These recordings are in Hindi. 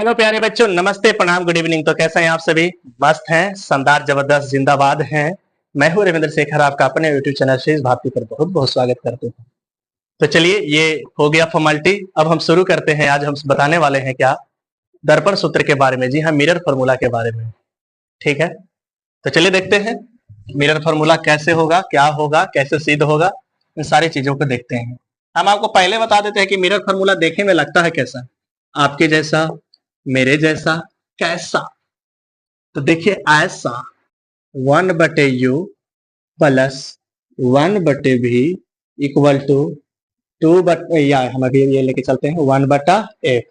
हेलो प्यारे बच्चों, नमस्ते, प्रणाम, गुड इवनिंग। तो कैसे हैं आप सभी? मस्त हैं, शानदार, जबरदस्त, जिंदाबाद हैं। मैं हूं रविंद्र शेखर, आपका अपने यूट्यूब चैनल शेष भारती पर बहुत बहुत स्वागत करते हैं। तो चलिए, ये हो गया फॉर्मेलिटी। अब हम शुरू करते हैं। आज हम बताने वाले हैं क्या? दर्पण सूत्र के बारे में। जी हाँ, मिरर फॉर्मूला के बारे में। ठीक है, तो चलिए देखते हैं मिरर फॉर्मूला कैसे होगा, क्या होगा, कैसे सिद्ध होगा। इन सारी चीजों को देखते हैं। हम आपको पहले बता देते हैं कि मिरर फॉर्मूला देखने में लगता है कैसा। आपके जैसा, मेरे जैसा, कैसा? तो देखिए, ऐसा 1/u plus 1/v equal to 2 या हम अभी ये लेके चलते हैं 1/f।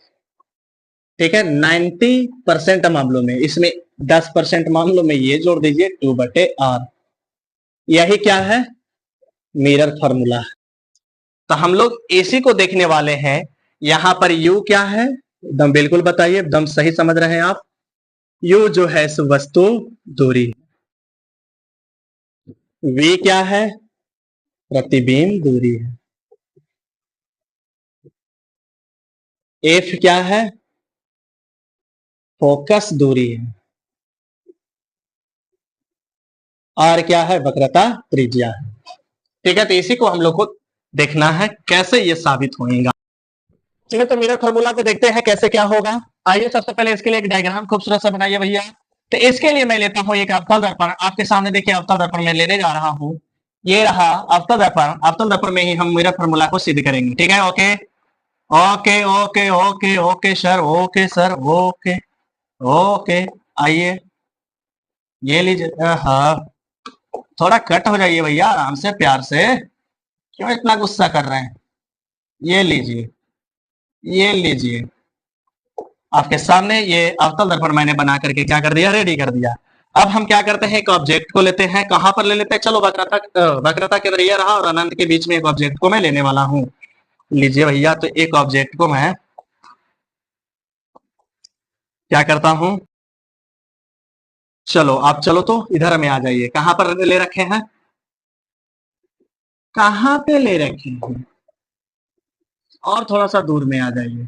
ठीक है, 90% मामलों में, इसमें 10% मामलों में ये जोड़ दीजिए 2/r। यही क्या है? Mirror formula. तो हम लोग एसी को देखने वाले हैं। यहां पर u क्या है? एकदम बिल्कुल बताइए, एकदम सही समझ रहे हैं आप। u जो है इस वस्तु दूरी। v क्या है? प्रतिबिंब दूरी है। f क्या है? फोकस दूरी है। r क्या है? वक्रता त्रिज्या है। ठीक है, तो इसी को हम लोग को देखना है कैसे ये साबित होगा। चलिए, तो मिरर फॉर्मूला को देखते हैं कैसे क्या होगा। आइए, सबसे पहले इसके लिए एक डायग्राम खूबसूरत सा बनाइए भैया। तो इसके लिए मैं लेता हूं एक अवतल दर्पण। आपके सामने देखिए, अवतल दर्पण मैं लेने जा रहा हूं। ये रहा अवतल दर्पण। अवतल दर्पण में ही हम मिरर फॉर्मूला को सिद्ध करेंगे। ठीक है, okay okay okay okay okay sir, okay sir, okay okay. आइए, ये लीजिए। हाँ, थोड़ा कट हो जाइए भैया, आराम से, प्यार से। क्यों इतना गुस्सा कर रहे हैं? ये लीजिए, ये लीजिए। आपके सामने ये अवतल दर्पण मैंने बना करके क्या कर दिया? रेडी कर दिया। अब हम क्या करते हैं? एक ऑब्जेक्ट को लेते हैं। कहां पर ले लेते हैं? चलो, वक्रता के अंदर ये रहा और अनंत के बीच में एक ऑब्जेक्ट को मैं लेने वाला हूं। लीजिए भैया, तो एक ऑब्जेक्ट को मैं क्या करता हूं? चलो, आप चलो तो इधर में आ जाइए। कहां पर ले रखे हैं? कहां पे ले रखे हैं? और थोड़ा सा दूर में आ जाइए।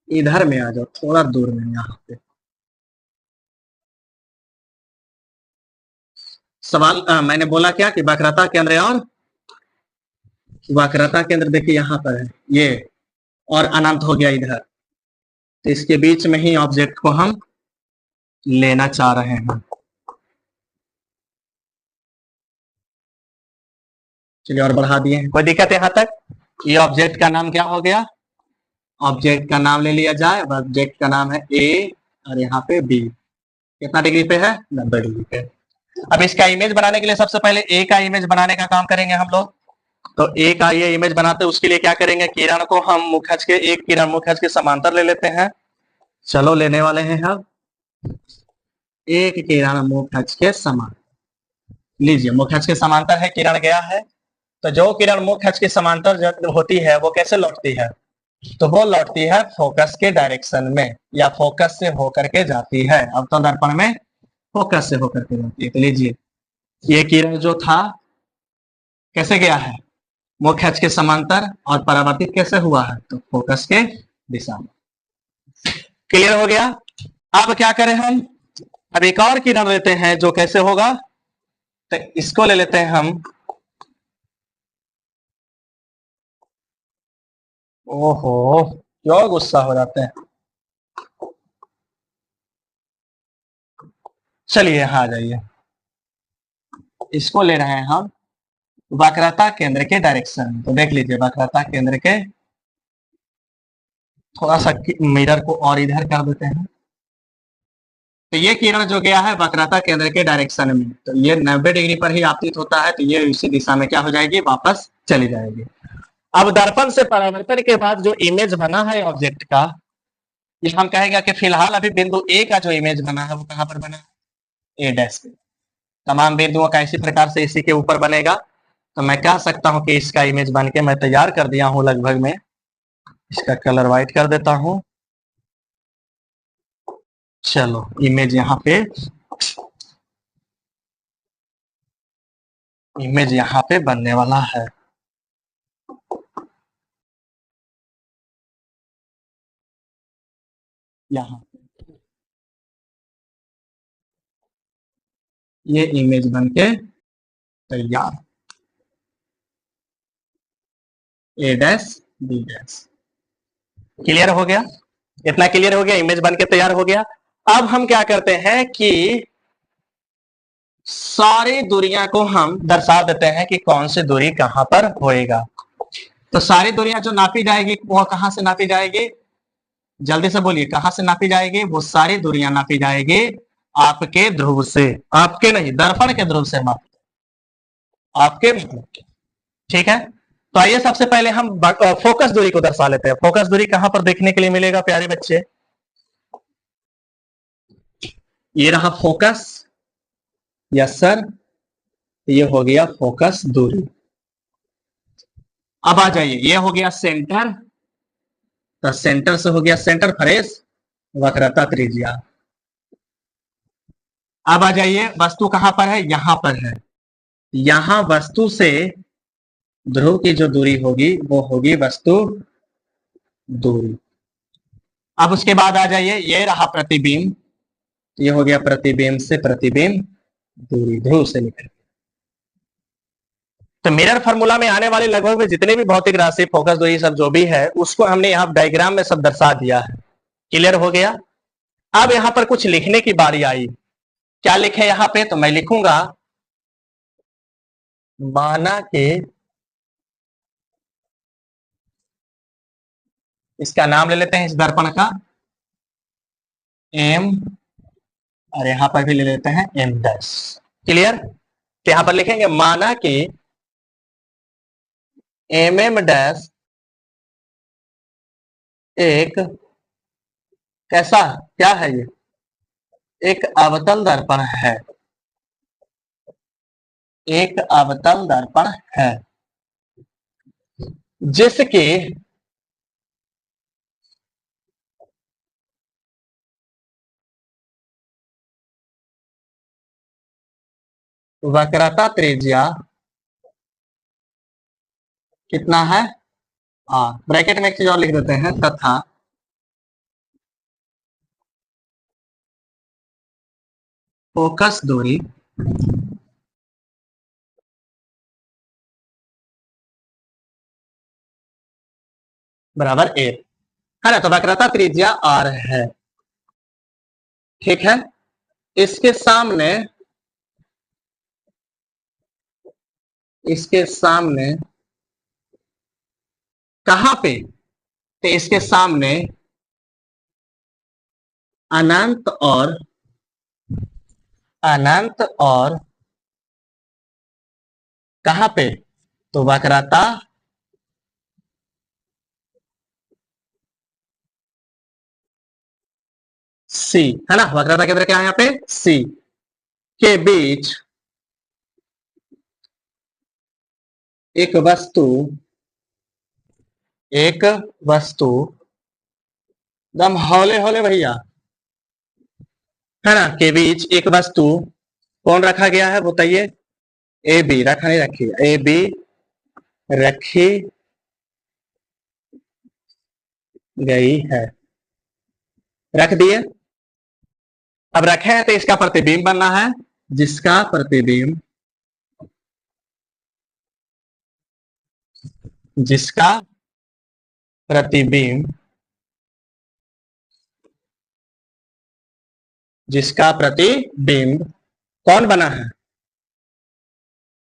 इधर में आ जाओ, थोड़ा दूर में, यहाँ पे। सवाल मैंने बोला क्या कि वक्रता केंद्र, और वक्रता केंद्र देखिए यहाँ पर है ये, और अनंत हो गया इधर। तो इसके बीच में ही ऑब्जेक्ट को हम लेना चाह रहे हैं। चलिए, और बढ़ा दिए हैं। कोई दिक्कत है यहाँ तक? ये ऑब्जेक्ट का नाम क्या हो गया? ऑब्जेक्ट का नाम ले लिया जाए। ऑब्जेक्ट का नाम है ए, और यहाँ पे बी। कितना डिग्री पे है? 90 डिग्री पे। अब इसका इमेज बनाने के लिए सबसे पहले ए का इमेज बनाने का काम करेंगे हम लोग। तो ए का ये इमेज बनाते हैं, उसके लिए क्या करेंगे? किरण को हम मुखज के, एक किरण मुखज के समांतर ले लेते हैं। चलो, लेने वाले हैं हम एक किरण मुखज के समान। लीजिए, मुखज के समांतर है, किरण गया है। तो जो किरण मुखज के समांतर होती है वो कैसे लौटती है? तो वो लौटती है फोकस के डायरेक्शन में, या फोकस से होकर के जाती है। अब तो दर्पण में फोकस से होकर के जाती है। तो लीजिए, ये किरण जो था कैसे गया है? मुखज के समांतर, और परावर्तित कैसे हुआ है? तो फोकस के दिशा में। क्लियर हो गया? अब क्या करें हम? अब एक और किरण लेते हैं जो कैसे होगा? तो इसको ले लेते हैं हम। ओहो, क्यों गुस्सा हो जाते हैं? चलिए, यहाँ आ जाइए। इसको ले रहे हैं हम वक्रता केंद्र के डायरेक्शन। तो देख लीजिए, वक्रता केंद्र के, थोड़ा सा मिरर को और इधर कर देते हैं। तो ये किरण जो गया है वक्रता केंद्र के डायरेक्शन में, तो ये 90 डिग्री पर ही आपतित होता है। तो ये इसी दिशा में क्या हो जाएगी? वापस चली जाएगी। अब दर्पण से परावर्तन के बाद जो इमेज बना है ऑब्जेक्ट का, ये हम कहेंगे कि फिलहाल अभी बिंदु ए का जो इमेज बना है वो कहां पर बना है? ए डैश पे। तमाम बिंदुओं का इसी प्रकार से इसी के ऊपर बनेगा। तो मैं कह सकता हूं कि इसका इमेज बन के मैं तैयार कर दिया हूं लगभग में। इसका कलर व्हाइट कर देता हूं। चलो, इमेज यहाँ पे बनने वाला है। यहां ये इमेज बन के तैयार, ए डैश बी डैश। क्लियर हो गया? इतना क्लियर हो गया, इमेज बन के तैयार हो गया। अब हम क्या करते हैं कि सारी दूरियां को हम दर्शा देते हैं कि कौन सी दूरी कहां पर होएगा। तो सारी दूरियां जो नापी जाएगी वो कहां से नापी जाएगी? जल्दी से बोलिए, कहां से नापी जाएगी? वो सारी दूरियां नापी जाएगी आपके ध्रुव से, आपके नहीं, दर्पण के ध्रुव से माप, आपके ध्रुव के। ठीक है, तो आइए सबसे पहले हम फोकस दूरी को दर्शा लेते हैं। फोकस दूरी कहां पर देखने के लिए मिलेगा प्यारे बच्चे? ये रहा फोकस, यस सर, ये हो गया फोकस दूरी। अब आ जाइए, ये हो गया सेंटर, तो सेंटर से हो गया सेंटर फ्रेश वक्रता त्रिज्या। अब आ जाइए, वस्तु कहां पर है? यहां पर है। यहां वस्तु से ध्रुव की जो दूरी होगी वो होगी वस्तु दूरी। अब उसके बाद आ जाइए, ये रहा प्रतिबिंब, ये हो गया प्रतिबिंब से प्रतिबिंब दूरी, ध्रुव से निकल। तो मिरर फार्मूला में आने वाले लगभग में जितने भी भौतिक राशि, फोकस दूरी सब जो भी है, उसको हमने यहाँ डायग्राम में सब दर्शा दिया है। क्लियर हो गया? अब यहां पर कुछ लिखने की बारी आई। क्या लिखे यहां पे? तो मैं लिखूंगा, माना के इसका नाम ले लेते हैं इस दर्पण का एम, और यहां पर भी ले लेते हैं एम डैश। क्लियर? तो यहां पर लिखेंगे माना कि एम एम डैश एक कैसा, क्या है ये? एक अवतल दर्पण है, एक अवतल दर्पण है जिसके वक्रता त्रिज्या कितना है? ब्रैकेट में एक चीज और लिख देते हैं, तथा फोकस दूरी बराबर ए, है ना? तो वक्रता त्रिज्या आर है। ठीक है, इसके सामने, इसके सामने कहां पे? तो इसके सामने अनंत और अनंत और कहां पे? तो वक्रता सी, है ना? वक्रता केंद्र क्या है यहाँ पे? सी के बीच एक वस्तु, एक वस्तु, दम हौले हौले भैया, है ना? के बीच एक वस्तु कौन रखा गया है बताइए? ए बी रखा नहीं, रखी ए बी रखी गई है, रख दिए। अब रखे हैं तो इसका प्रतिबिंब बनना है, जिसका प्रतिबिंब, जिसका प्रतिबिंब, जिसका प्रतिबिंब कौन बना है?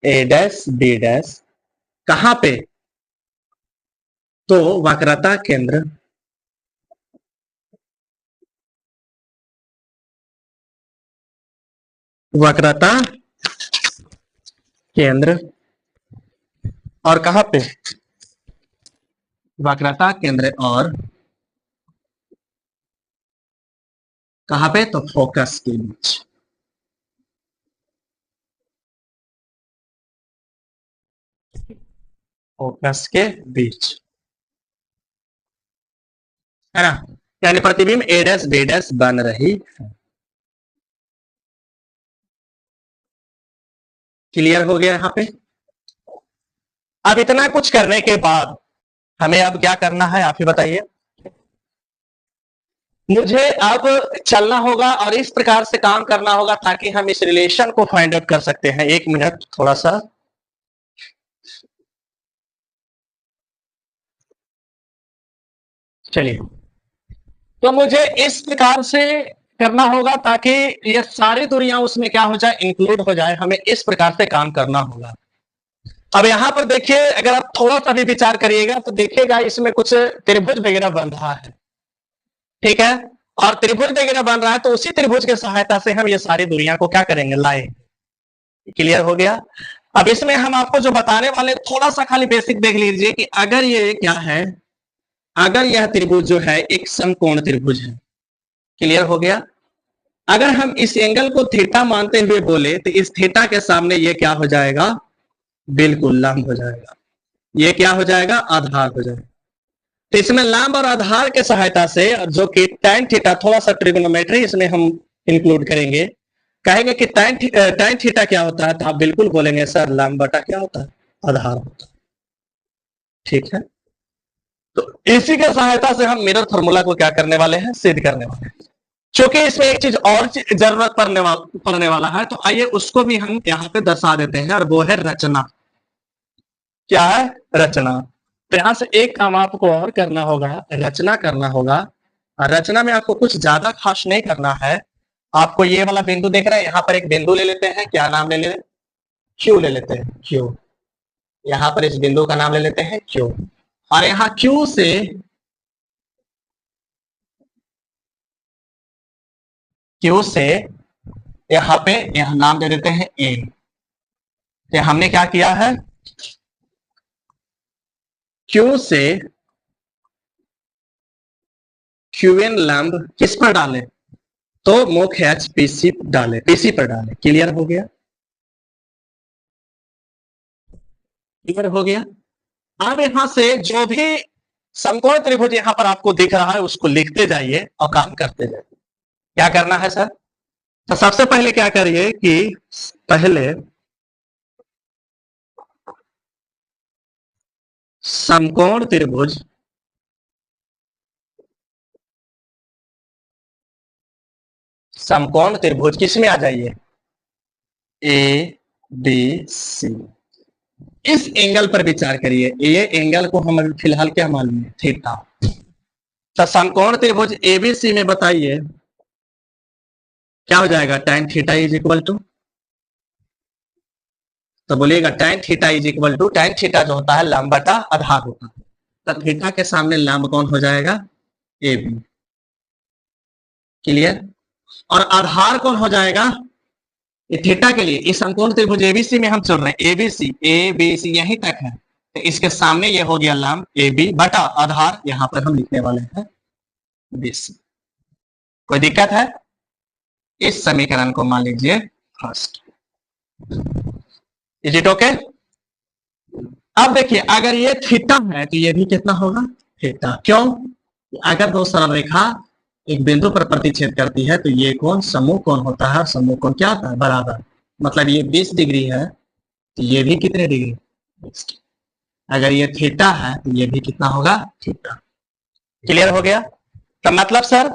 ए डैश बी डैश। कहां पे? तो वक्रता केंद्र, वक्रता केंद्र, और कहां पे? वक्रता केंद्र और कहां पे? तो फोकस के बीच। फोकस के बीच, है ना? यानी प्रतिबिंब ए डैश बी डैश बन रही है। क्लियर हो गया यहां पे? अब इतना कुछ करने के बाद हमें अब क्या करना है, आप ही बताइए। मुझे अब चलना होगा और इस प्रकार से काम करना होगा ताकि हम इस रिलेशन को फाइंड आउट कर सकते हैं। 1 मिनट थोड़ा सा। चलिए, तो मुझे इस प्रकार से करना होगा ताकि ये सारी दूरियां उसमें क्या हो जाए, इंक्लूड हो जाए। हमें इस प्रकार से काम करना होगा। अब यहां पर देखिए, अगर आप थोड़ा सा भी विचार करिएगा तो देखिएगा इसमें कुछ त्रिभुज वगैरह बन रहा है, ठीक है। और त्रिभुज वगैरह बन रहा है तो उसी त्रिभुज की सहायता से हम ये सारी दूरियां को क्या करेंगे, लाएंगे। क्लियर हो गया। अब इसमें हम आपको जो बताने वाले, थोड़ा सा खाली बेसिक देख लीजिए कि अगर ये क्या है, अगर यह त्रिभुज जो है एक समकोण त्रिभुज है। क्लियर हो गया। अगर हम इस एंगल को थीटा मानते हुए बोले तो इस थीटा के सामने ये क्या हो जाएगा, बिल्कुल लंब हो जाएगा। ये क्या हो जाएगा, आधार हो जाएगा। तो इसमें लंब और आधार के सहायता से, जो कि tan थीटा, थोड़ा सा ट्रिग्नोमेट्री इसमें हम इंक्लूड करेंगे। कहेंगे कि tan थीटा क्या होता है, तो आप बिल्कुल बोलेंगे सर लंब बटा क्या होता है, आधार होता है। ठीक है। तो इसी के सहायता से हम मिरर फार्मूला को क्या करने वाले हैं, सिद्ध करने वाले हैं। क्योंकि इसमें एक चीज और जरूरत पड़ने वाला है, तो आइए उसको भी हम यहाँ पे दर्शा देते हैं, और वो है रचना। क्या है, रचना। तो यहां से एक काम आपको और करना होगा, रचना करना होगा। और रचना में आपको कुछ ज्यादा खास नहीं करना है। आपको ये वाला बिंदु देख रहे हैं, यहाँ पर एक बिंदु ले लेते हैं। क्या नाम ले लेते हैं, क्यू ले लेते हैं, क्यू। यहाँ पर इस बिंदु का नाम ले लेते हैं क्यू। और यहाँ क्यू से यहाँ पे यहाँ नाम दे देते हैं ए। तो हमने क्या किया है, क्यू से क्यूएन लंब किस पर डाले, तो मुख्य एच पीसी डाले, पीसी पर डाले। क्लियर हो गया, क्लियर हो गया। अब यहां से जो भी समकोण त्रिभुज यहां पर आपको दिख रहा है उसको लिखते जाइए और काम करते जाइए। क्या करना है सर, तो सबसे पहले क्या करिए कि पहले समकोण त्रिभुज, समकोण त्रिभुज किसमें आ जाइए, ए बी सी। इस एंगल पर विचार करिए। ये एंगल को हम फिलहाल क्या मान लें, थीटा। तो समकोण त्रिभुज एबीसी में बताइए क्या हो जाएगा, tan theta is equal to, तो बोलिएगा tan theta is equal to, tan theta जो होता है लंब बटा आधार होता है। तो थीटा के सामने लंब कौन हो जाएगा, ए बी। क्लियर। और आधार कौन हो जाएगा, ये थीटा के लिए इस समकोण त्रिभुज एबीसी में हम चल रहे हैं, एबीसी यहीं तक है। तो इसके सामने ये हो गया लंब ए बी बटा आधार, यहां पर हम लिखने वाले हैं बीसी। कोई दिक्कत है, इस समीकरण को मान लीजिए फर्स्ट। Is it okay. अब देखिए, अगर ये थीटा है तो ये भी कितना होगा, थीटा। क्यों, अगर दो सरल रेखा एक बिंदु पर प्रतिच्छेद करती है तो ये कोण समूह कोण होता है। समूह कोण क्या होता है, बराबर। मतलब ये 20 डिग्री है तो ये भी कितने डिग्री, 20। अगर ये थीटा है तो ये भी कितना होगा, थीटा। क्लियर हो गया। तो मतलब सर,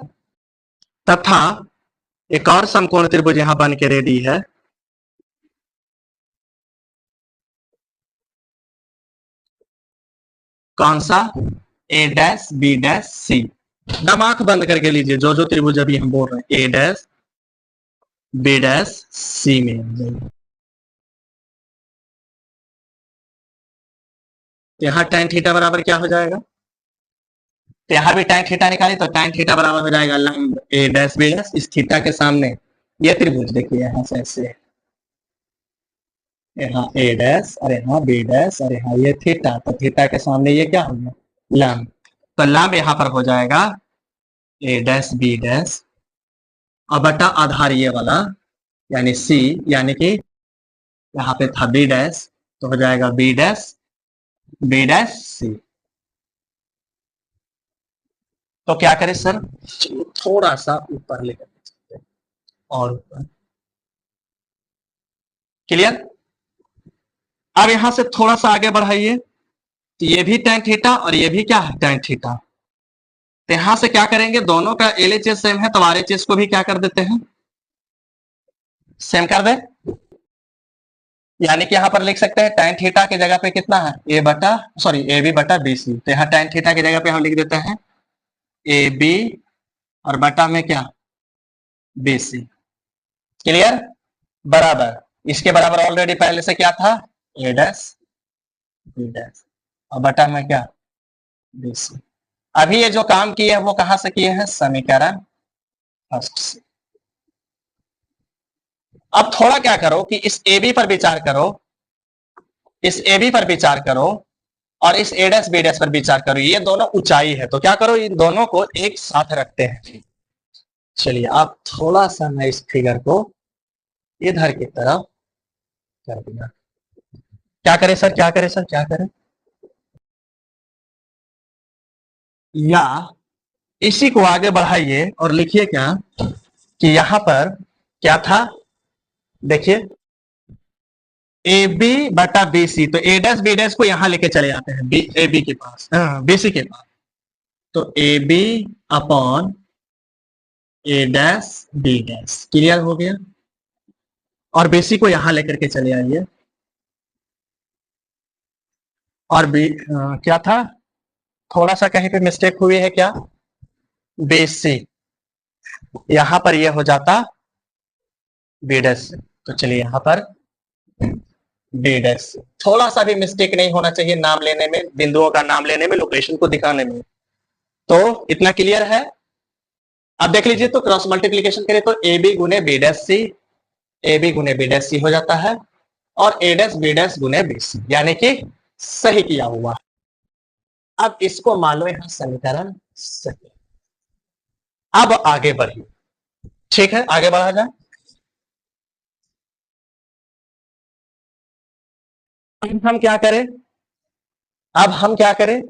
तथा एक और समकोण त्रिभुज यहां बन के रेडी है। कौन सा, ए डैश बी डैश सी। दम आंख बंद करके लीजिए, जो जो त्रिभुज अभी हम बोल रहे हैं, ए डैश बी डैश सी में। यहाँ tan थीटा बराबर क्या हो जाएगा, तो यहाँ भी tan थीटा निकाले तो tan थीटा बराबर हो जाएगा लंब ए डैश बी डैश, इस थीटा के सामने ये त्रिभुज देखिए, यहाँ से ऐसे, यहाँ ए डैश और यहाँ बी डैश और यहाँ ये थीटा। तो थीटा के सामने ये क्या हो गया, लंब। तो लंब यहाँ पर हो जाएगा ए डैश बी डैश और बटा आधार ये वाला यानी सी, यानी कि यहाँ पे था बी डैश, तो हो जाएगा बी डैश सी। तो क्या करें सर, थोड़ा सा ऊपर लेकर चलते हैं, और ऊपर। क्लियर। अब यहां से थोड़ा सा आगे बढ़ाइए, तो ये भी tan थीटा और ये भी क्या है, tan थीटा। तो यहां से क्या करेंगे, दोनों का एलएचएस सेम है तो आरएचएस को भी क्या कर देते हैं, सेम कर दे। यानी कि यहां पर लिख सकते हैं tan थीटा की जगह पे कितना है, ए बी बटा बी सी। तो यहाँ tan थीटा की जगह पे हम लिख देते हैं ए बी और बटा में क्या, बी सी। क्लियर, बराबर, इसके बराबर ऑलरेडी पहले से क्या था, ए डैश बी डैश और बटा में क्या, बी सी। अभी ये जो काम किए हैं वो कहां से किए हैं, समीकरण फर्स्ट से। अब थोड़ा क्या करो कि इस ए बी पर विचार करो, इस ए बी पर विचार करो और इस ए डैश बी डैश पर विचार करो। ये दोनों ऊंचाई है तो क्या करो, इन दोनों को एक साथ रखते हैं। चलिए आप थोड़ा सा मैं इस फिगर को इधर की तरफ कर दिया। क्या करें सर, क्या करें सर, क्या करें, या इसी को आगे बढ़ाइए और लिखिए क्या कि यहां पर क्या था, देखिए ए बी बटा बी सी। तो ए डैश बी डैश को यहां लेके चले जाते हैं ए बी के पास, बी सी के पास। तो A B upon A dash B dash clear हो गया। और बी सी को यहां लेकर के चले आइए और बी क्या था, थोड़ा सा कहीं पे मिस्टेक हुई है क्या, बी सी यहां पर ये हो जाता बी डैश। तो चलिए यहां पर बी डैश, थोड़ा सा भी मिस्टेक नहीं होना चाहिए नाम लेने में, बिंदुओं का नाम लेने में, लोकेशन को दिखाने में। तो इतना क्लियर है। अब देख लीजिए, तो क्रॉस मल्टीप्लीकेशन करें तो ए बी गुने B dash C, A B गुने बी डैश सी हो जाता है और ए डैश बी डैश गुने बी सी, यानी कि सही किया हुआ। अब इसको मान लो यहां समीकरण सही। अब आगे बढ़िए, ठीक है, आगे बढ़ा जाए। अब हम क्या करें, अब हम क्या करें,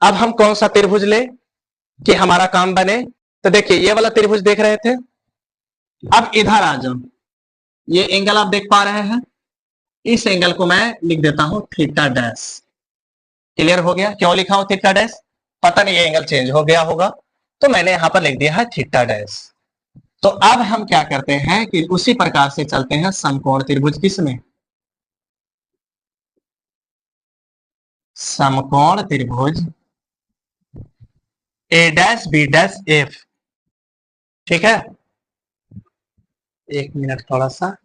अब हम कौन सा त्रिभुज ले कि हमारा काम बने। तो देखिए ये वाला त्रिभुज देख रहे थे, अब इधर आ जाओ, ये एंगल आप देख पा रहे हैं, इस एंगल को मैं लिख देता हूं थीटा डैश। क्लियर हो गया, क्यों लिखा हूं थीटा डैश, पता नहीं ये एंगल चेंज हो गया होगा तो मैंने यहां पर लिख दिया है थीटा डैश। तो अब हम क्या करते हैं कि उसी प्रकार से चलते हैं समकोण त्रिभुज किसमें, समकोण त्रिभुज ए डैश बी डैश एफ। ठीक है, एक मिनट थोड़ा सा,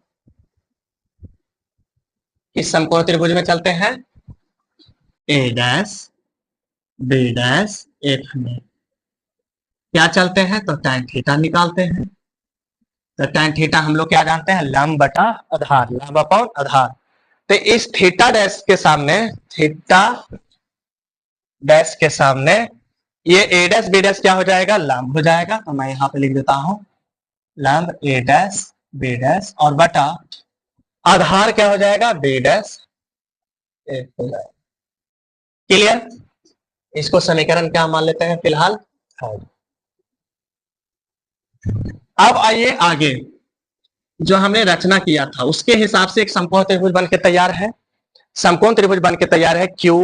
इस समकोण त्रिभुज में चलते हैं ए डैश बी डैश एफ में। क्या चलते हैं तो tan थीटा निकालते हैं। तो tan थीटा हम लोग क्या जानते हैं, लंब बटा आधार, लंब अपॉन आधार। तो इस थीटा डैश के सामने, थीटा डैश के सामने ये ए डैश बी डैश क्या हो जाएगा, लंब हो जाएगा। तो मैं यहां पे लिख देता हूं लंब ए डैश बी डैश और बटा आधार क्या हो जाएगा, बी डैश एफ हो जाएगा। क्लियर, इसको समीकरण क्या मान लेते हैं फिलहाल थर्ड। अब आइए आगे, जो हमने रचना किया था उसके हिसाब से एक समकोण त्रिभुज बन के तैयार है, समकोण त्रिभुज बन के तैयार है क्यू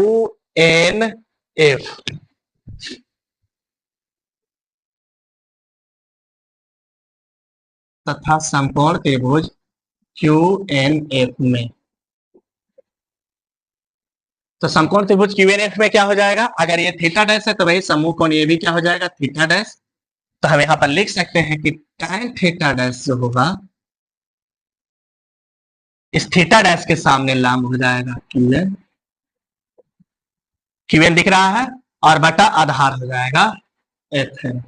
एन एफ। तथा समकोण त्रिभुज क्यू एन एफ में, तो समकोण त्रिभुज क्यू एन एफ में क्या हो जाएगा, अगर ये थीटा डैश है तो भाई समूह कोण ये भी क्या हो जाएगा, थीटा डैश। तो हम यहां पर लिख सकते हैं कि tan थीटा डैश जो होगा इस थीटा डैश के सामने लंब हो जाएगा क्यूएन, क्यूएन दिख रहा है, और बटा आधार हो जाएगा एफ एन।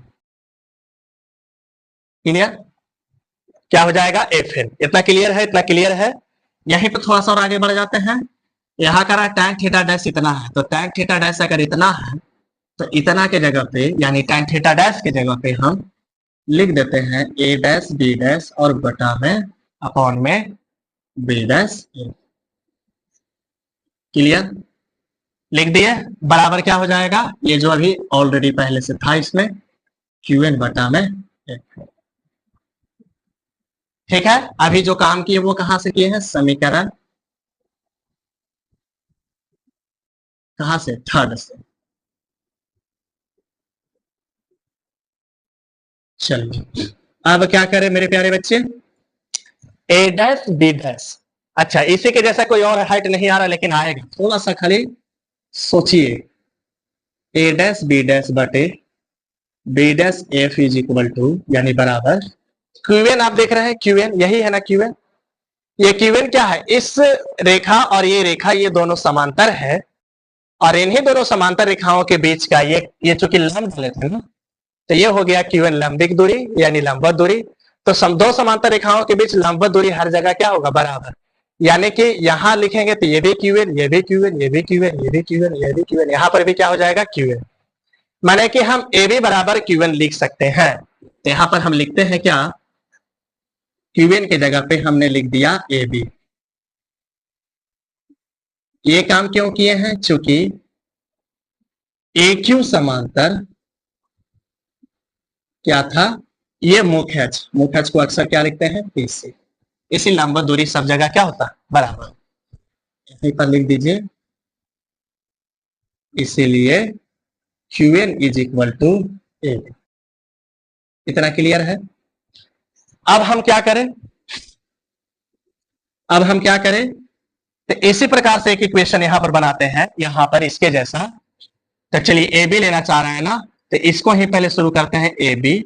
क्लियर, क्या हो जाएगा एफ एन। इतना क्लियर है, इतना क्लियर है। यहीं पे थोड़ा सा और आगे बढ़ जाते हैं। यहाँ करा tan थीटा डैश इतना है, तो tan थीटा डैश अगर इतना है तो इतना के जगह पे, यानी tan थीटा डैश के जगह पे हम लिख देते हैं ए डैश बी डैश और बटा में अपॉन में बी डैश। क्लियर, लिख दिए, बराबर क्या हो जाएगा, ये जो अभी ऑलरेडी पहले से था इसमें क्यू एन बटा में एफ। ठीक है, अभी जो काम किए वो कहां से किए हैं, समीकरण कहां से, थर्ड से। चलिए अब क्या करें मेरे प्यारे बच्चे, ए डैश बी डैश। अच्छा इसी के जैसा कोई और हाइट नहीं आ रहा लेकिन आएगा, थोड़ा सा खाली सोचिए। ए डैश बी डैश बटे B dash F is equal to यानी बराबर क्यूएन। आप देख रहे हैं क्यूएन, यही है ना क्यूएन। ये क्यूएन क्या है, इस रेखा और ये रेखा ये दोनों समांतर है और इन्हीं दोनों समांतर रेखाओं के बीच का ये चूंकि लंब डाले थे ना, तो ये हो गया क्यूएन लंबिक दूरी यानी लंबवत दूरी। तो दो समांतर रेखाओं के बीच लंबवत दूरी हर जगह क्या होगा, बराबर। यानी कि यहां लिखेंगे तो ये भी क्यूएन, ये भी क्यूएन, ये भी क्यूएन, ये भी क्यूएन, ये भी क्यूएन, यहां पर भी क्या हो जाएगा क्यूएन। माने कि हम ए बी बराबर क्यूएन लिख सकते हैं। तो यहां पर हम लिखते हैं क्या, क्यूएन के जगह पे हमने लिख दिया ए बी। ये काम क्यों किए हैं, चूंकि ए क्यू समांतर क्या था, ये मुख्य अक्ष को अक्सर क्या लिखते हैं, पीसी। इसी लंबवत दूरी सब जगह क्या होता है, बराबर। यहीं पर लिख दीजिए, इसीलिए क्यूएन इज इक्वल टू ए। इतना क्लियर है। अब हम क्या करें, तो इसी प्रकार से एक इक्वेशन यहां पर बनाते हैं, यहां पर इसके जैसा। तो चलिए ए बी लेना चाह रहे हैं ना, तो इसको ही पहले शुरू करते हैं ए बी,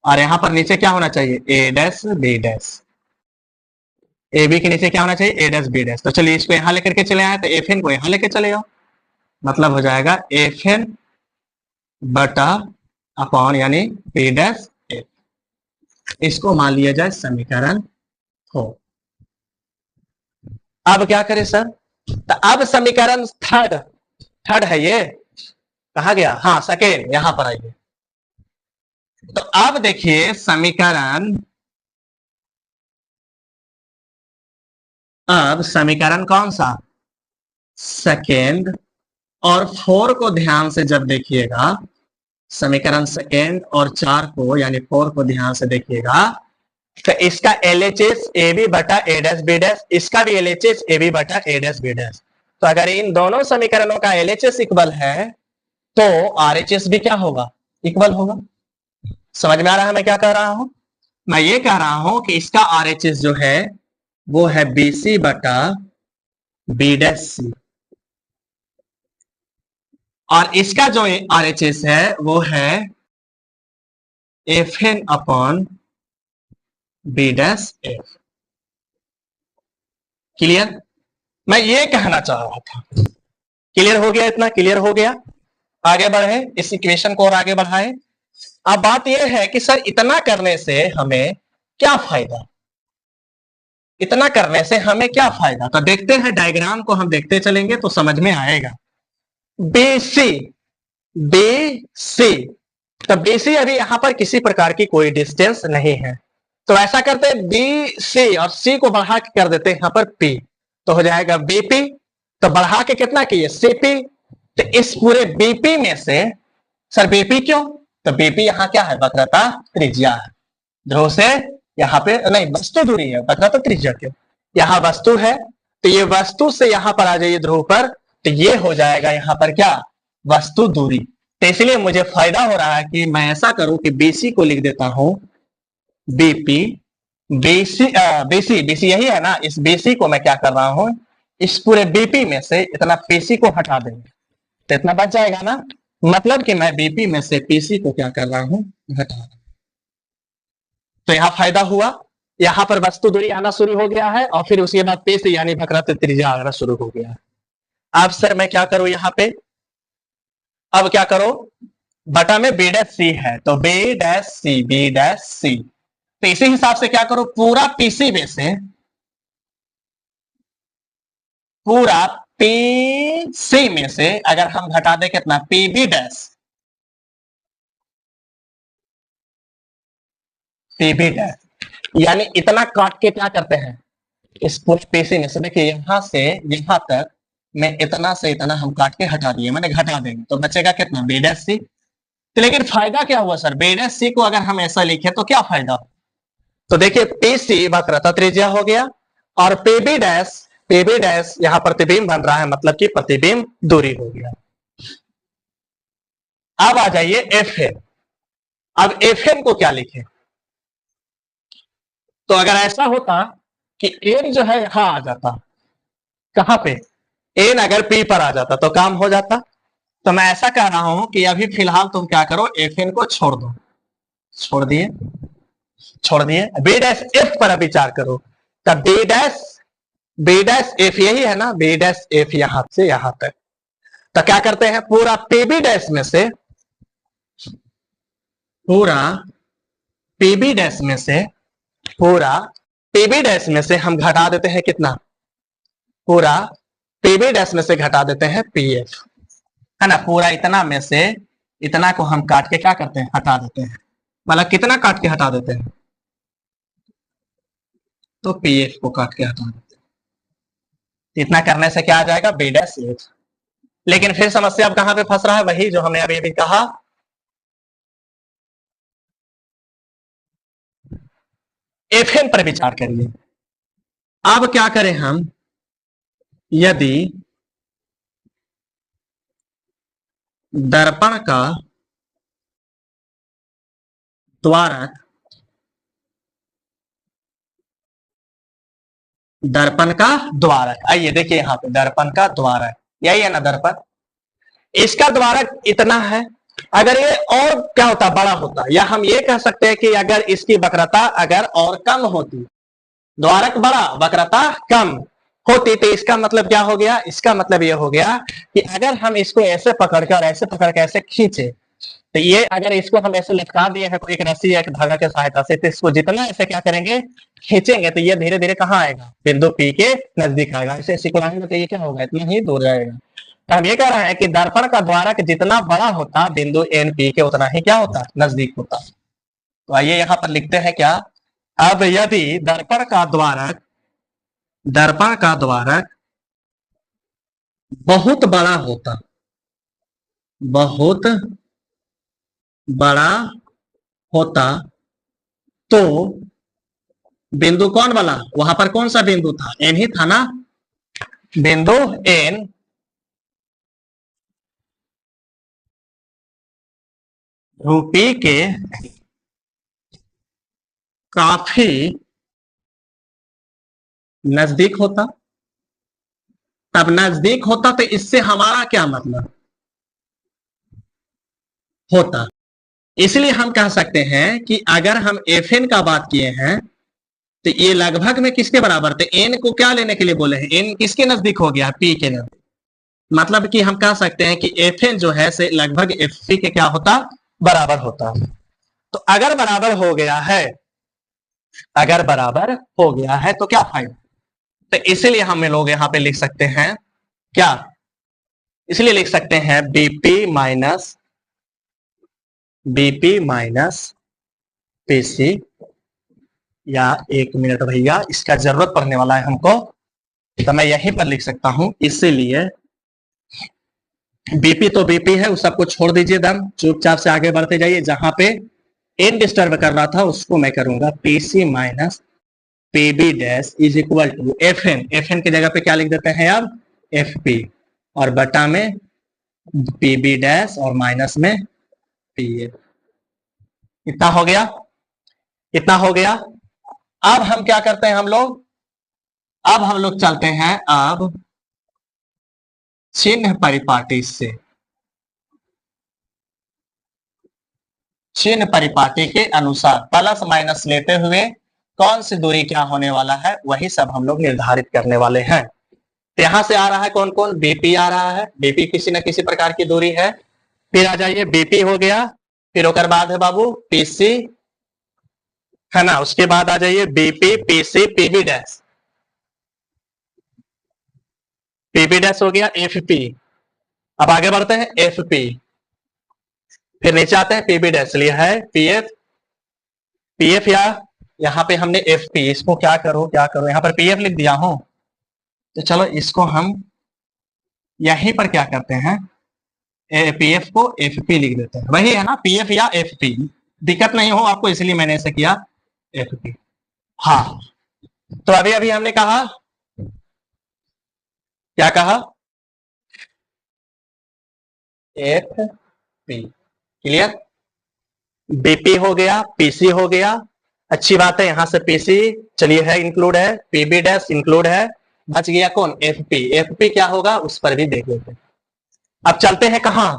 और यहां पर नीचे क्या होना चाहिए, A dash B dash. A B के नीचे क्या होना चाहिए, ए डैश बी डैश। तो चलिए इसको यहां लेकर के चले आए, तो एफ एन को यहां लेकर चले आओ, मतलब हो जाएगा एफ एन बटा अपॉन यानी बी डैश एफ। इसको मान लिया जाए समीकरण 4। अब क्या करें सर, तो अब समीकरण थर्ड है, ये कहा गया, हाँ सेकेंड, यहां पर आइए। तो अब देखिए समीकरण कौन सा, सेकेंड। और 4 को ध्यान से जब देखिएगा, समीकरण सेकेंड और 4 को यानी 4 को ध्यान से देखिएगा, तो इसका एलएचएस ए बी बटा ए डैश बी डैश, इसका भी एलएचएस ए बी बटा ए डैश बी डैश। तो अगर इन दोनों समीकरणों का एलएचएस इक्वल है तो आरएचएस भी क्या होगा, इक्वल होगा। समझ में आ रहा है मैं क्या कह रहा हूं, मैं ये कह रहा हूं कि इसका आरएचएस जो है वो है बीसी बटा बी डैश सी, और इसका जो आरएचएस है वो है F N upon B dash F. Clear, मैं ये कहना चाह रहा था। क्लियर हो गया, इतना क्लियर हो गया। आगे बढ़े, इस इक्वेशन को और आगे बढ़ाएं। अब बात यह है कि सर इतना करने से हमें क्या फायदा, इतना करने से हमें क्या फायदा, तो देखते हैं, डायग्राम को हम देखते चलेंगे तो समझ में आएगा। बीसी, तो बीसी अभी यहां पर किसी प्रकार की कोई डिस्टेंस नहीं है, तो ऐसा करते हैं बी सी और सी को बढ़ा के कर देते हैं यहां पर पी, तो हो जाएगा बीपी। तो बढ़ा के कितना किए, सीपी। तो इस पूरे बीपी में से, सर बीपी क्यों, तो बीपी यहां क्या है, वक्रता त्रिज्या है। ध्रुव से यहाँ पे नहीं, वस्तु दूरी है, वक्रता त्रिज्या क्यों, यहाँ वस्तु है, तो ये वस्तु से यहां पर आ जाइए ध्रुव पर, तो ये हो जाएगा यहां पर क्या, वस्तु दूरी। तो इसलिए मुझे फायदा हो रहा है कि मैं ऐसा करूं कि बीसी को लिख देता हूं बीपी, बीसी यही है ना, इस बीसी को मैं क्या कर रहा हूं, इस पूरे बीपी में से इतना पीसी को हटा देंगे तो इतना बच जाएगा ना, मतलब कि मैं बीपी में से पीसी को क्या कर रहा हूं, घटा रहा हूं। तो यहां फायदा हुआ, यहां पर वस्तु दूरी आना शुरू हो गया है और फिर उसके बाद पीसी यानी वक्रता त्रिज्या आना शुरू हो गया है। अब सर मैं क्या करूं यहाँ पे, अब क्या करो, बटा में बी डैश सी है, तो बी डैश सी, तो इसी हिसाब से क्या करो, पूरा पीसी में से, पूरा पीसी में से अगर हम घटा दें कितना, पीबी डैश, यानी इतना काट के क्या करते हैं, इस पूरे पीसी में से देखिए यहां से यहां तक मैं इतना से इतना हम काट के हटा दिए, मैंने घटा देंगे तो बचेगा कितना, बी डैश सी। तो लेकिन फायदा क्या हुआ सर, बी डैश सी को अगर हम ऐसा लिखे तो क्या फायदा, तो देखिए पीसी वक्रता त्रिज्या हो गया और पीबी डैश यहां प्रतिबिंब बन रहा है, मतलब कि प्रतिबिंब दूरी हो गया। अब आ जाइए एफ एन, अब एफ एन को क्या लिखे? तो अगर ऐसा होता कि एन जो है यहां आ जाता, कहां पे? एन अगर पी पर आ जाता तो काम हो जाता। तो मैं ऐसा कह रहा हूं कि अभी फिलहाल तुम क्या करो, एफ एन को छोड़ दो। छोड़ दिए, छोड़ दिए, बी डैश एफ पर विचार करो। तब बी डैश एफ यही है ना, बी डैश एफ यहां से यहां तक। तो क्या करते हैं, पूरा पीबी डैश में से, पूरा पीबी डैश में से, पूरा पीबी डैश में से हम घटा देते हैं कितना? पूरा पीबी डैश में से घटा देते हैं पीएफ, है ना। पूरा इतना में से इतना को हम काट के क्या करते हैं, हटा देते हैं। मतलब कितना काट के हटा देते हैं? तो पीएफ को काट के हटा देते हैं। इतना करने से क्या आ जाएगा, बी डैश एफ। लेकिन फिर समस्या अब कहां पे फंस रहा है, वही जो हमने अभी अभी कहा, एफ एन पर विचार करिए। अब क्या करें हम, यदि दर्पण का द्वारक, दर्पण का द्वारक, आइए देखिए यहां पे दर्पण का द्वारक, यही है ना दर्पण, इसका द्वारक इतना है। अगर ये और क्या होता, बड़ा होता, या हम ये कह सकते हैं कि अगर इसकी वक्रता अगर और कम होती, द्वारक बड़ा वक्रता कम होती, तो इसका मतलब क्या हो गया, इसका मतलब ये हो गया कि अगर हम इसको ऐसे पकड़ कर ऐसे पकड़ के ऐसे खींचे, तो ये अगर इसको हम ऐसे लटका दिए हैं कोई एक रस्सी या एक धागा के सहायता से, तो इसको जितना ऐसे क्या करेंगे, खींचेंगे, तो ये धीरे धीरे कहाँ आएगा, बिंदु पी के नजदीक आएगा। ऐसे सिकुड़ाएंगे तो ये क्या होगा, इतना ही दूर जाएगा। तो हम ये कह रहे हैं कि दर्पण का द्वारक जितना बड़ा होता, बिंदु एन पी के उतना ही क्या होता, नजदीक होता। तो आइए यहां पर लिखते हैं क्या, अब यदि दर्पण का द्वारक बहुत बड़ा होता, बहुत बड़ा होता, तो बिंदु कौन वाला, वहां पर कौन सा बिंदु था, एन ही था ना, बिंदु एन ध्रुवी के काफी नजदीक होता। तब नजदीक होता तो इससे हमारा क्या मतलब होता, इसलिए हम कह सकते हैं कि अगर हम एफ एन का बात किए हैं, तो ये लगभग में किसके बराबर थे, एन को क्या लेने के लिए बोले हैं, एन किसके नजदीक हो गया, पी के नजदीक। मतलब कि हम कह सकते हैं कि एफ एन जो है से लगभग एफ पी के क्या होता, बराबर होता। तो अगर बराबर हो गया है, अगर बराबर हो गया है तो क्या फायदा, तो इसीलिए हम लोग यहां पे लिख सकते हैं क्या, इसलिए लिख सकते हैं बीपी माइनस पीसी, या एक मिनट भैया इसका जरूरत पड़ने वाला है हमको, तो मैं यहीं पर लिख सकता हूं। इसीलिए बीपी तो बीपी है, उस सबको छोड़ दीजिए, दम चुपचाप से आगे बढ़ते जाइए। जहां पे एन डिस्टर्ब कर रहा था उसको मैं करूंगा, PC minus PB dash is equal to F N, F N की जगह पे क्या लिख देते हैं अब, एफ पी, और बटा में पीबी डैश और माइनस में पी ए। इतना हो गया, इतना हो गया। अब हम क्या करते हैं हम लोग, अब हम लोग चलते हैं अब चिन्ह परिपाटी से, चिन्ह परिपाटी के अनुसार प्लस माइनस लेते हुए कौन सी दूरी क्या होने वाला है, वही सब हम लोग निर्धारित करने वाले हैं। तो यहां से आ रहा है कौन कौन, बीपी आ रहा है, बीपी किसी न किसी प्रकार की दूरी है। फिर आ जाइए बीपी हो गया, फिर उसके बाद है बाबू पीसी, है ना। उसके बाद आ जाइए BP PC PB dash, PB dash हो गया एफ पी। अब आगे बढ़ते हैं एफ पी, फिर नीचे आते हैं पीबी डैश लिया है पीएफ, पीएफ या यहाँ पे हमने एफ पी, इसको क्या करो क्या करो, यहाँ पर पीएफ लिख दिया हूं, तो चलो इसको हम यहीं पर क्या करते हैं, पीएफ को एफ पी लिख देते हैं, वही है ना पीएफ या एफ पी, दिक्कत नहीं हो आपको, इसलिए मैंने ऐसे किया एफ पी। हाँ, तो अभी अभी हमने कहा, क्या कहा, एफ पी, क्लियर। बीपी हो गया, पीसी हो गया, अच्छी बात है, यहां से पीसी चलिए है इंक्लूड है, पीबी डैश इंक्लूड है, बच गया कौन, एफपी। एफपी क्या होगा उस पर भी देख लेते हैं। अब चलते हैं कहां,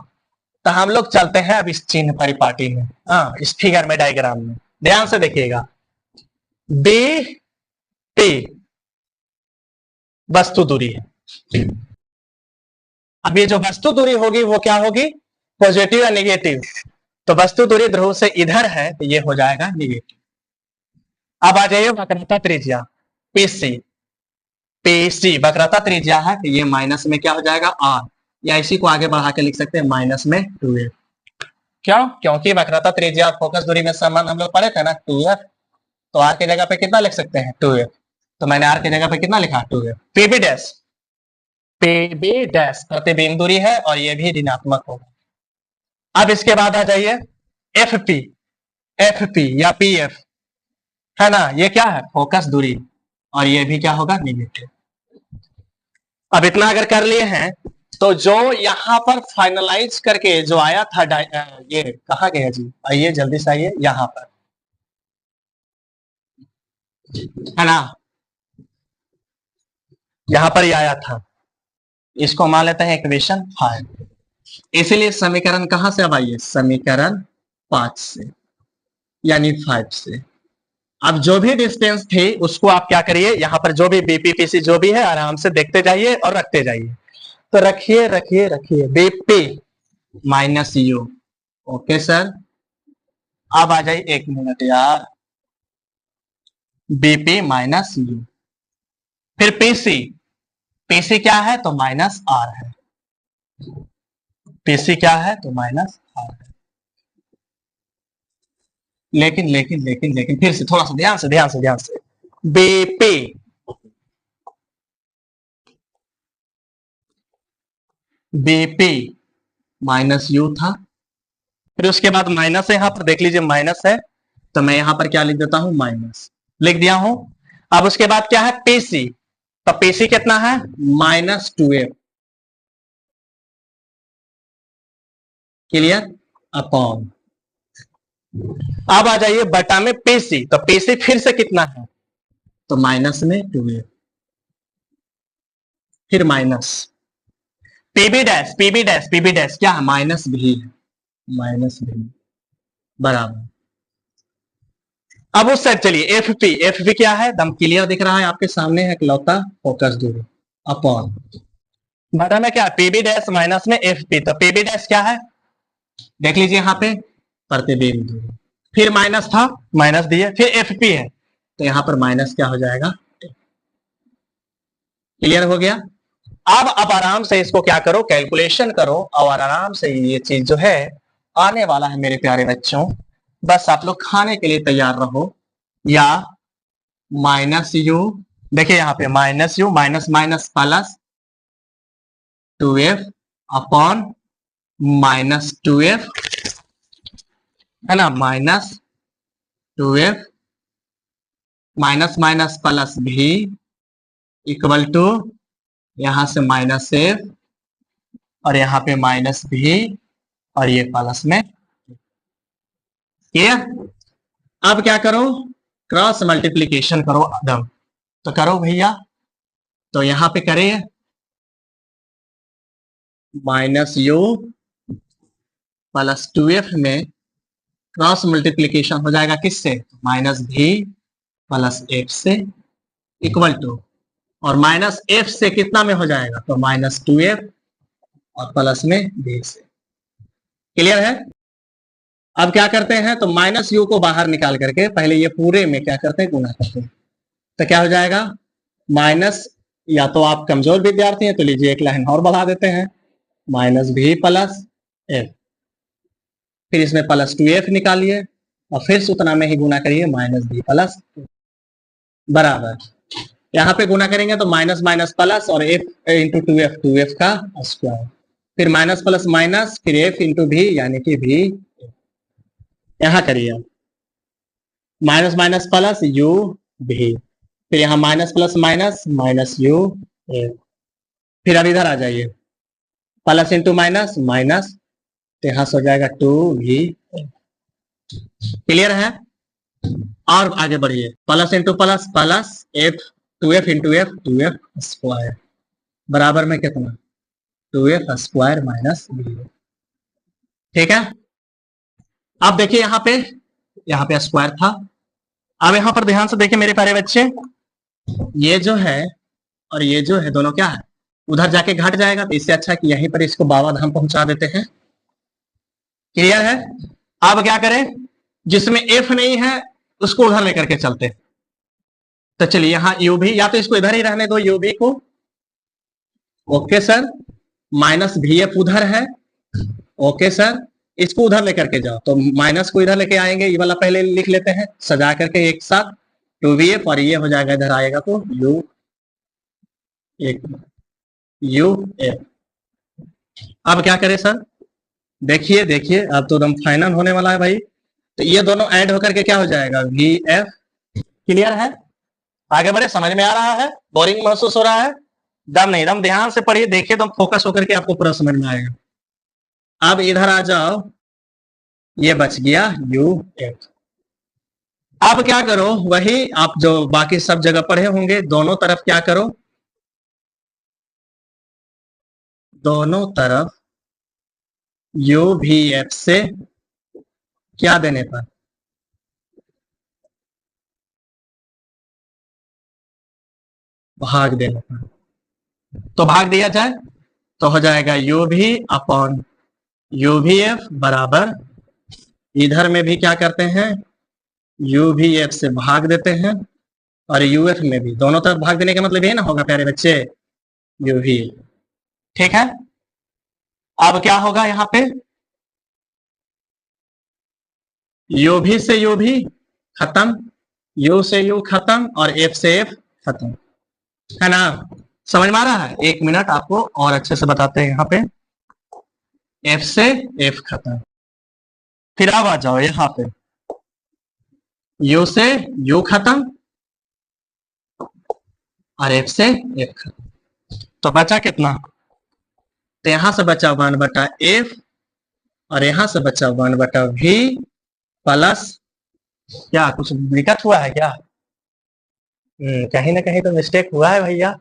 तो हम लोग चलते हैं अब इस चिन्ह परिपाटी में, इस फिगर में, डायग्राम में ध्यान से देखिएगा। बी पी वस्तु दूरी है। अब ये जो वस्तु दूरी होगी वो क्या होगी, पॉजिटिव या निगेटिव। तो वस्तु दूरी ध्रुव से इधर है तो ये हो जाएगा निगेटिव। अब आ जाइए वक्रता त्रिज्या, पीसी। पीसी वक्रता त्रिज्या है तो ये माइनस में क्या हो जाएगा, आर, या इसी को आगे बढ़ा के लिख सकते हैं माइनस में 2f। क्यों, क्योंकि वक्रता त्रिज्या और फोकस दूरी में संबंध हम लोग पढ़े थे ना 2f, तो आर की जगह पे कितना लिख सकते हैं 2f, तो मैंने आर की जगह पे कितना लिखा 2f। PB dash, PB dash प्रतिबिंब दूरी है और ये भी ऋणात्मक होगा। अब इसके बाद आ जाइए एफपी, एफपी या पीएफ है ना, ये क्या है फोकस दूरी, और ये भी क्या होगा निगेटिव। अब इतना अगर कर लिए हैं तो जो यहां पर फाइनलाइज करके जो आया था ये कहा गया जी, आइए जल्दी से आइए यहां पर, है ना, यहां पर ही आया था, इसको मान लेते हैं इक्वेशन 5। इसीलिए समीकरण कहां से, अब आइए समीकरण 5 से यानी 5 से। अब जो भी डिस्टेंस थी उसको आप क्या करिए, यहां पर जो भी बीपीपीसी जो भी है आराम से देखते जाइए और रखते जाइए। तो रखिए रखिए रखिए BP minus you, okay sir. अब आ जाइए, एक मिनट यार, बीपी माइनस यू, फिर पीसी, पीसी क्या है तो माइनस आर है, पीसी क्या है तो माइनस आर है। लेकिन लेकिन लेकिन लेकिन फिर से थोड़ा सा ध्यान से ध्यान से ध्यान से, बीपी बीपी माइनस यू था, फिर उसके बाद माइनस है, यहां पर देख लीजिए माइनस है, तो मैं यहां पर क्या लिख देता हूं माइनस, लिख दिया हूं। अब उसके बाद क्या है पीसी, तो पीसी कितना है माइनस 2f, क्लियर, अपॉन, अब आ जाइए बटा में पीसी, तो पीसी फिर से कितना है तो माइनस में 2f, फिर minus PB dash, PB dash, PB dash क्या है माइनस भी है, माइनस भी बराबर। अब उस साइड चलिए एफपी, एफपी क्या है दम क्लियर दिख रहा है आपके सामने है, इकलौता फोकस दूरी, अपॉन बटा में क्या पीबी डैश माइनस में एफपी, तो पीबी डैश क्या है देख लीजिए यहां पे प्रतिबिंब दूरी, फिर माइनस था माइनस दिए, फिर एफपी है तो यहां पर माइनस क्या हो जाएगा, क्लियर हो गया। अब आराम से इसको क्या करो कैलकुलेशन करो और आराम से ये चीज जो है आने वाला है मेरे प्यारे बच्चों, बस आप लोग खाने के लिए तैयार रहो। या माइनस यू, देखिए यहां पे minus you minus minus plus 2f upon minus 2f, है ना, minus 2f minus minus plus भी इक्वल टू यहां से माइनस एफ और यहां पे माइनस भी और ये प्लस में, क्लियर। अब क्या करो क्रॉस मल्टीप्लीकेशन करो अदम, तो करो भैया, तो यहां पे करें माइनस यू प्लस 2f में क्रॉस मल्टीप्लीकेशन हो जाएगा किससे, माइनस भी प्लस एफ से इक्वल टू, और माइनस एफ से कितना में हो जाएगा तो माइनस 2f और प्लस में भी से, क्लियर है। अब क्या करते हैं तो माइनस यू को बाहर निकाल करके पहले ये पूरे में क्या करते हैं गुना करते हैं, तो क्या हो जाएगा माइनस, या तो आप कमजोर विद्यार्थी हैं तो लीजिए एक लाइन और बढ़ा देते हैं, माइनस भी प्लस एफ, फिर इसमें प्लस 2f निकालिए और फिर से उतना में ही गुना करिए माइनस भी प्लस बराबर, यहाँ पे गुना करेंगे तो माइनस माइनस प्लस और f इंटू 2f का स्क्वायर, फिर माइनस प्लस माइनस फिर f इंटू भी यानी कि भी, यहां करिए माइनस माइनस प्लस यू भी, फिर यहाँ minus plus minus minus you, फिर अब इधर आ जाइए प्लस इंटू माइनस माइनस, तो यहां से हो जाएगा 2v, क्लियर है? और आगे बढ़िए, plus into plus plus F, 2f into F, 2f square बराबर में कितना, 2f स्क्वायर माइनस बी। ठीक है, अब देखिए यहाँ पे स्क्वायर था। अब यहाँ पर ध्यान से देखिए मेरे प्यारे बच्चे, ये जो है और ये जो है दोनों क्या है, उधर जाके घट जाएगा, तो इससे अच्छा कि यहीं पर इसको बाबा धाम पहुंचा देते हैं। क्लियर है? अब क्या करें, जिसमें एफ नहीं है उसको उधर लेकर के चलते। तो चलिए यहाँ यू भी, या तो इसको इधर ही रहने दो यू भी को, ओके सर, माइनस भी एफ उधर है, ओके सर, इसको उधर लेकर के जाओ, तो माइनस को इधर लेके आएंगे, ये वाला पहले लिख लेते हैं सजा करके एक साथ, 2vf, और ये हो जाएगा इधर आएगा तो यू एक यू एफ। अब क्या करें सर, देखिए देखिए अब तो एकदम फाइनल होने वाला है भाई, तो ये दोनों ऐड होकर के क्या हो जाएगा, वी एफ। क्लियर है? आगे बढ़े, समझ में आ रहा है? बोरिंग महसूस हो रहा है? दम नहीं, दम ध्यान से पढ़िए, देखिए तो फोकस होकर के आपको पूरा समझ में आएगा। अब इधर आ जाओ, ये बच गया यू एफ। अब क्या करो, वही आप जो बाकी सब जगह पढ़े होंगे, दोनों तरफ क्या करो, दोनों तरफ यू भी एफ से क्या देने पर, भाग देने पर, तो भाग दिया जाए तो हो जाएगा you V upon U V F बराबर, इधर में भी क्या करते हैं, यू भी एफ से भाग देते हैं, और यू एफ में भी, दोनों तरफ भाग देने का मतलब ये ना होगा प्यारे बच्चे, यू भी। ठीक है, अब क्या होगा यहाँ पे, यू भी से यू भी खत्म, यू से यू खत्म, और एफ से एफ खत्म, है ना? समझ में आ रहा है? एक मिनट आपको और अच्छे से बताते हैं। यहाँ पे एफ से एफ खत्म, फिर अब आ जाओ यहाँ पे, यू से यू खत्म और एफ से एफ खत्म, तो बचा कितना, तो यहां से बचा 1/f, और यहां से बचा 1/v प्लस, क्या कुछ दिक्कत हुआ है क्या? कहीं ना कहीं तो मिस्टेक हुआ है भैया,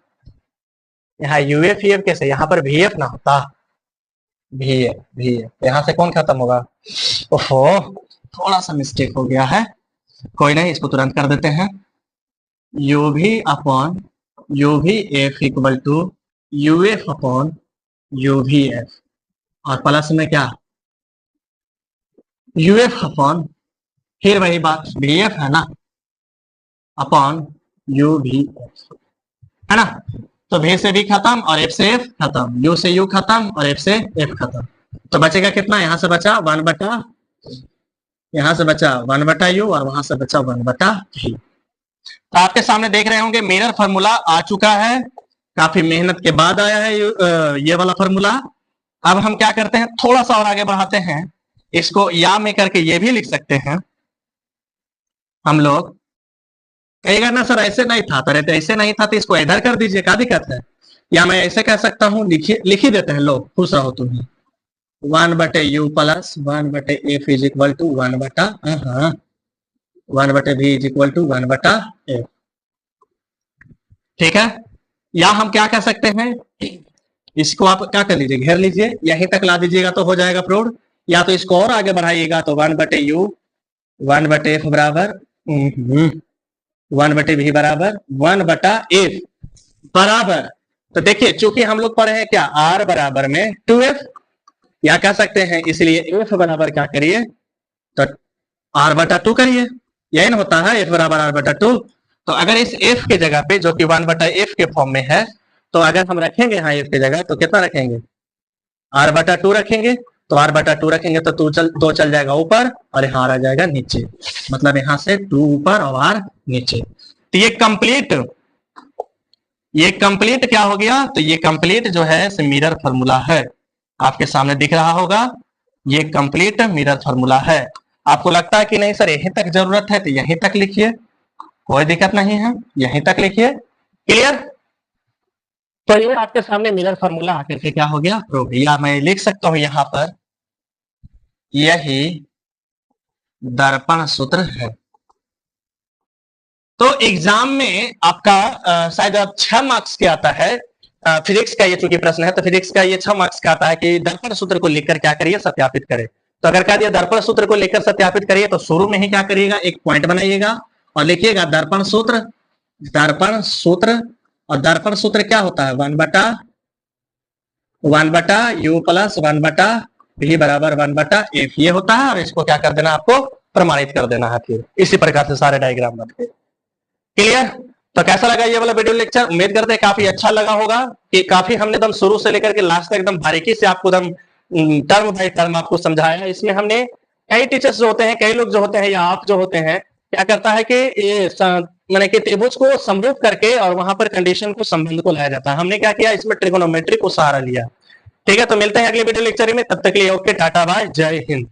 यहाँ यूएफ ईएफ कैसे, यहाँ पर वी एफ ना होता, वी एफ यहाँ से कौन खत्म होगा, ओहो थोड़ा सा मिस्टेक हो गया है, कोई नहीं, इसको तुरंत कर देते हैं, U V upon U V F equal to U F upon U V F, और प्लस में क्या, यू एफ अपॉन, फिर वही बात वी एफ है ना, अपॉन यू भी एफ, है ना? तो v से v खत्म और f से f खत्म, u से u खत्म और f से f खत्म, तो बचेगा कितना, यहां से बचा 1/, यहां से बचा 1/u, और वहां से बचा 1/v। तो आपके सामने देख रहे होंगे मिरर फार्मूला आ चुका है, काफी मेहनत के बाद आया है ये वाला फार्मूला। अब हम क्या करते हैं, थोड़ा सा और आगे बढ़ाते हैं, इसको या में करके ये भी लिख सकते हैं हम लोग। कहेगा ना सर ऐसे नहीं था, तो ऐसे नहीं था तो इसको इधर कर दीजिए, क्या दिक्कत है, या मैं ऐसे कह सकता हूँ, लिख ही देते हैं, लोग खुश रहो तुम, 1/u plus 1/f is equal to 1/v is equal to 1/f। ठीक है, या हम क्या कह सकते हैं, इसको आप क्या कर लीजिए, घेर लीजिए, यहीं तक ला दीजिएगा तो हो जाएगा प्रूव, या तो इसको और आगे बढ़ाइएगा तो 1/u 1/f बराबर 1/v बराबर 1/f बराबर, तो देखिए चूंकि हम लोग पढ़े हैं क्या, r बराबर में 2f, या कह सकते हैं इसलिए f बराबर क्या करिए, तो r/2 करिए, यही ना होता है, f बराबर r/2। तो अगर इस f के जगह पे, जो कि 1/f के फॉर्म में है, तो अगर हम रखेंगे यहाँ f की जगह, तो कितना रखेंगे, r/2 रखेंगे, तो r/2 रखेंगे तो 2 चल जाएगा ऊपर, और यहाँ आ जाएगा नीचे, मतलब यहाँ से 2 ऊपर और r नीचे, तो ये कंप्लीट क्या हो गया, तो ये कंप्लीट जो है मिरर फार्मूला है, आपके सामने दिख रहा होगा, ये कंप्लीट मिरर फार्मूला है। आपको लगता है कि नहीं सर यहीं तक जरूरत है, तो यहीं तक लिखिए, कोई दिक्कत नहीं है, यहीं तक लिखिए। क्लियर? तो ये आपके सामने मिरर फार्मूला आकर के क्या हो गया, प्रूव, या मैं लिख सकता हूं यहां पर, यही दर्पण सूत्र है। तो एग्जाम में आपका शायद 6 मार्क्स के आता है, फिजिक्स का ये चूंकि प्रश्न है तो फिजिक्स का ये 6 मार्क्स का आता है कि दर्पण सूत्र को लेकर क्या करिए, सत्यापित करें। तो अगर कह दिया दर्पण सूत्र को लेकर सत्यापित करिए तो शुरू में ही क्या करिएगा, एक पॉइंट बनाइएगा और लिखिएगा दर्पण सूत्र। दर्पण सूत्र, और दर्पण सूत्र क्या होता है, 1/1 u प्लस 1/v बराबर 1/f, ये होता है। और इसको क्या कर देना, आपको प्रमाणित कर देना है। फिर इसी प्रकार से सारे डायग्राम बनते हैं। क्लियर? तो कैसा लगा ये वाला वीडियो लेक्चर? उम्मीद करते हैं काफी अच्छा लगा होगा, कि काफी हमने एकदम शुरू से लेकर के लास्ट तक एकदम बारीकी से आपको एकदम टर्म बाय टर्म आपको समझाया है। इसमें हमने कई टीचर्स जो होते हैं, कई लोग जो होते हैं, या आप जो होते हैं, क्या करता है कि ये मैंने कि त्रिभुज को समरूप करके और वहां पर कंडीशन को, संबंध को लाया जाता है। हमने क्या किया, इसमें ट्रिगोनोमेट्री को सहारा लिया। ठीक है, तो मिलते हैं अगले वीडियो लेक्चर में, तब तक के लिए ओके, टाटा बाय, जय हिंद।